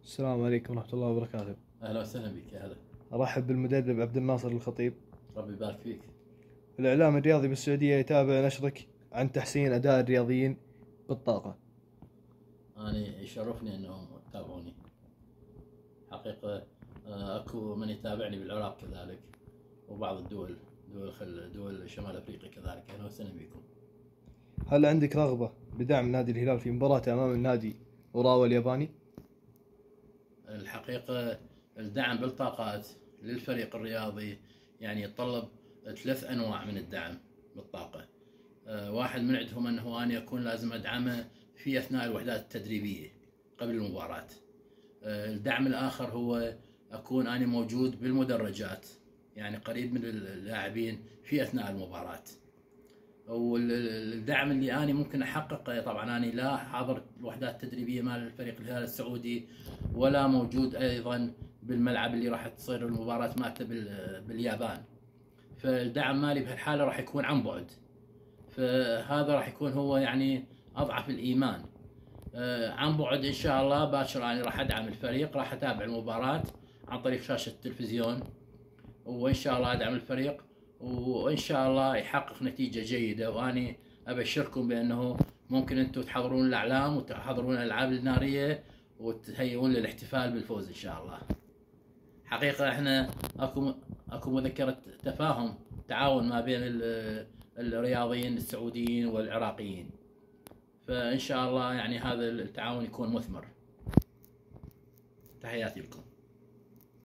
السلام عليكم ورحمة الله وبركاته. اهلا وسهلا بك. يا هلا. أرحب بالمدرب عبد الناصر الخطيب. ربي يبارك فيك. الإعلام الرياضي بالسعودية يتابع نشرك عن تحسين أداء الرياضيين بالطاقة. أنا يشرفني أنهم يتابعوني حقيقة. أكو من يتابعني بالعراق كذلك، وبعض الدول، دول شمال أفريقيا كذلك. أهلا وسهلا بكم. هل عندك رغبة بدعم نادي الهلال في مباراة أمام النادي أوراوا الياباني؟ الحقيقة الدعم بالطاقات للفريق الرياضي يعني يتطلب 3 أنواع من الدعم بالطاقة. واحد من عندهم أنه أنا أكون لازم أدعمه في أثناء الوحدات التدريبية قبل المباراة. الدعم الآخر هو أكون أنا موجود بالمدرجات، يعني قريب من اللاعبين في أثناء المباراة. والدعم اللي أنا ممكن أحققه، طبعا أنا لا حاضر الوحدات التدريبية مال الفريق الهلال السعودي، ولا موجود أيضا بالملعب اللي راح تصير المباراة مالته باليابان. فالدعم مالي بهالحالة راح يكون عن بعد، فهذا راح يكون هو يعني أضعف الإيمان. عن بعد إن شاء الله باكر أنا راح أدعم الفريق، راح أتابع المباراة عن طريق شاشة التلفزيون، وإن شاء الله أدعم الفريق، وإن شاء الله يحقق نتيجة جيدة. وأني أبشركم بأنه ممكن أنتم تحضرون الأعلام وتحضرون الألعاب النارية وتهيئون للاحتفال بالفوز إن شاء الله. حقيقة إحنا أكو مذكرة تفاهم تعاون ما بين الرياضيين السعوديين والعراقيين، فإن شاء الله يعني هذا التعاون يكون مثمر. تحياتي لكم.